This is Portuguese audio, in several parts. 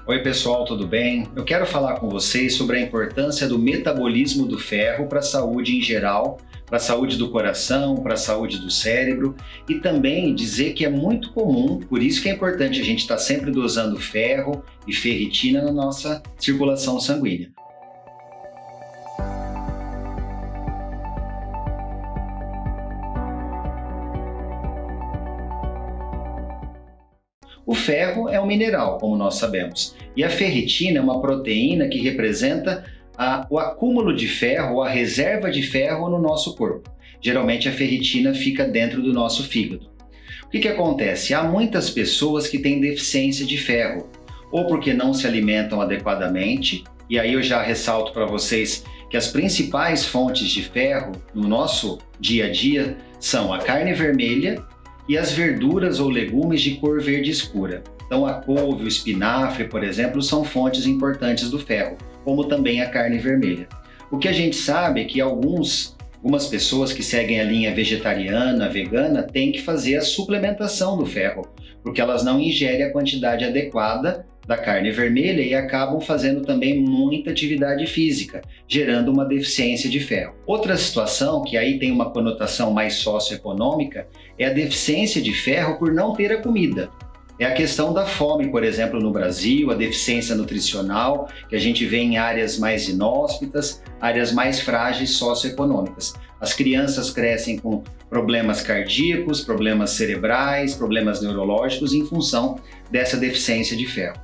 Oi pessoal, tudo bem? Eu quero falar com vocês sobre a importância do metabolismo do ferro para a saúde em geral, para a saúde do coração, para a saúde do cérebro e também dizer que é muito comum, por isso que é importante a gente estar sempre dosando ferro e ferritina na nossa circulação sanguínea. O ferro é um mineral, como nós sabemos, e a ferritina é uma proteína que representa o acúmulo de ferro ou a reserva de ferro no nosso corpo. Geralmente a ferritina fica dentro do nosso fígado. O que acontece? Há muitas pessoas que têm deficiência de ferro, ou porque não se alimentam adequadamente, e aí eu já ressalto para vocês que as principais fontes de ferro no nosso dia a dia são a carne vermelha e as verduras ou legumes de cor verde escura. Então a couve, o espinafre, por exemplo, são fontes importantes do ferro, como também a carne vermelha. O que a gente sabe é que algumas pessoas que seguem a linha vegetariana, vegana, têm que fazer a suplementação do ferro, porque elas não ingerem a quantidade adequada da carne vermelha e acabam fazendo também muita atividade física, gerando uma deficiência de ferro. Outra situação, que aí tem uma conotação mais socioeconômica, é a deficiência de ferro por não ter a comida. É a questão da fome, por exemplo, no Brasil, a deficiência nutricional, que a gente vê em áreas mais inóspitas, áreas mais frágeis socioeconômicas. As crianças crescem com problemas cardíacos, problemas cerebrais, problemas neurológicos em função dessa deficiência de ferro.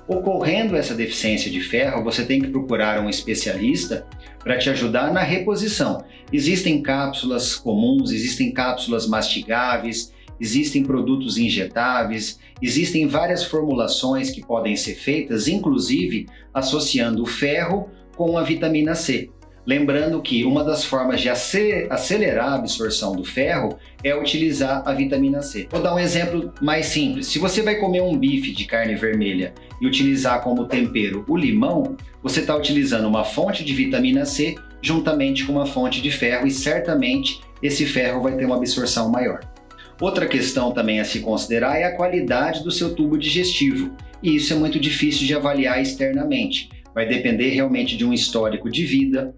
Ocorrendo essa deficiência de ferro, você tem que procurar um especialista para te ajudar na reposição. Existem cápsulas comuns, existem cápsulas mastigáveis, existem produtos injetáveis, existem várias formulações que podem ser feitas, inclusive associando o ferro com a vitamina C. Lembrando que uma das formas de acelerar a absorção do ferro é utilizar a vitamina C. Vou dar um exemplo mais simples. Se você vai comer um bife de carne vermelha e utilizar como tempero o limão, você está utilizando uma fonte de vitamina C juntamente com uma fonte de ferro e certamente esse ferro vai ter uma absorção maior. Outra questão também a se considerar é a qualidade do seu tubo digestivo, e isso é muito difícil de avaliar externamente. Vai depender realmente de um histórico de vida,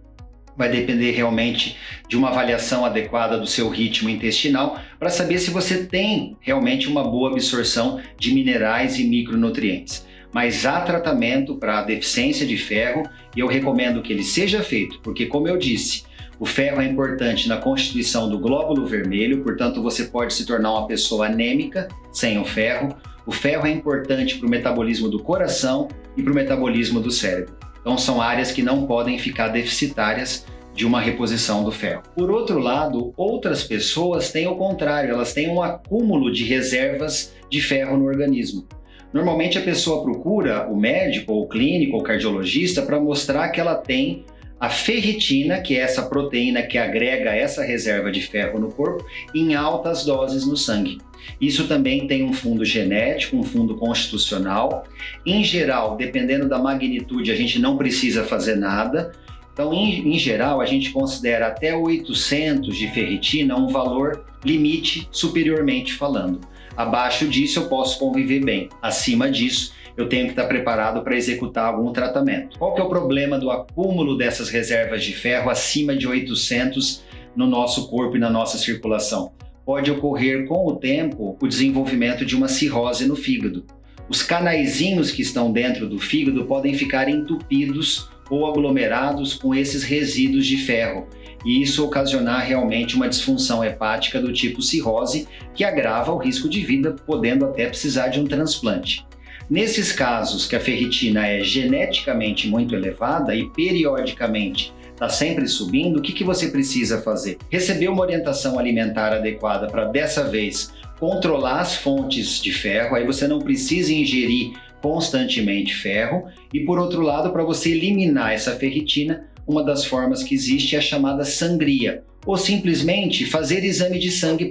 vai depender realmente de uma avaliação adequada do seu ritmo intestinal para saber se você tem realmente uma boa absorção de minerais e micronutrientes. Mas há tratamento para a deficiência de ferro e eu recomendo que ele seja feito, porque, como eu disse, o ferro é importante na constituição do glóbulo vermelho, portanto você pode se tornar uma pessoa anêmica sem o ferro. O ferro é importante para o metabolismo do coração e para o metabolismo do cérebro. Então são áreas que não podem ficar deficitárias de uma reposição do ferro. Por outro lado, outras pessoas têm o contrário, elas têm um acúmulo de reservas de ferro no organismo. Normalmente a pessoa procura o médico, ou o clínico, ou o cardiologista para mostrar que ela tem a ferritina, que é essa proteína que agrega essa reserva de ferro no corpo, em altas doses no sangue. Isso também tem um fundo genético, um fundo constitucional. Em geral, dependendo da magnitude, a gente não precisa fazer nada. Então, em geral, a gente considera até 800 de ferritina um valor limite superiormente falando. Abaixo disso, eu posso conviver bem. Acima disso, eu tenho que estar preparado para executar algum tratamento. Qual que é o problema do acúmulo dessas reservas de ferro acima de 800 no nosso corpo e na nossa circulação? Pode ocorrer com o tempo o desenvolvimento de uma cirrose no fígado. Os canaizinhos que estão dentro do fígado podem ficar entupidos ou aglomerados com esses resíduos de ferro, e isso ocasionar realmente uma disfunção hepática do tipo cirrose, que agrava o risco de vida, podendo até precisar de um transplante. Nesses casos que a ferritina é geneticamente muito elevada e periodicamente está sempre subindo, o que você precisa fazer? Receber uma orientação alimentar adequada para, dessa vez, controlar as fontes de ferro, aí você não precisa ingerir constantemente ferro, e por outro lado, para você eliminar essa ferritina, uma das formas que existe é a chamada sangria, ou simplesmente fazer exame de sangue,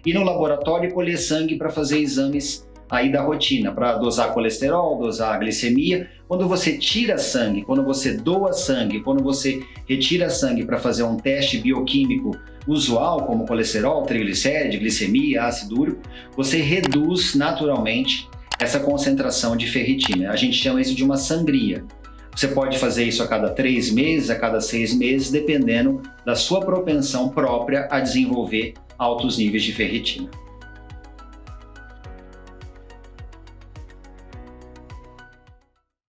ir no laboratório e colher sangue para fazer exames aí da rotina, para dosar colesterol, dosar a glicemia. Quando você tira sangue, quando você doa sangue, quando você retira sangue para fazer um teste bioquímico usual, como colesterol, triglicéride, glicemia, ácido úrico, você reduz naturalmente essa concentração de ferritina. A gente chama isso de uma sangria. Você pode fazer isso a cada 3 meses, a cada 6 meses, dependendo da sua propensão própria a desenvolver altos níveis de ferritina.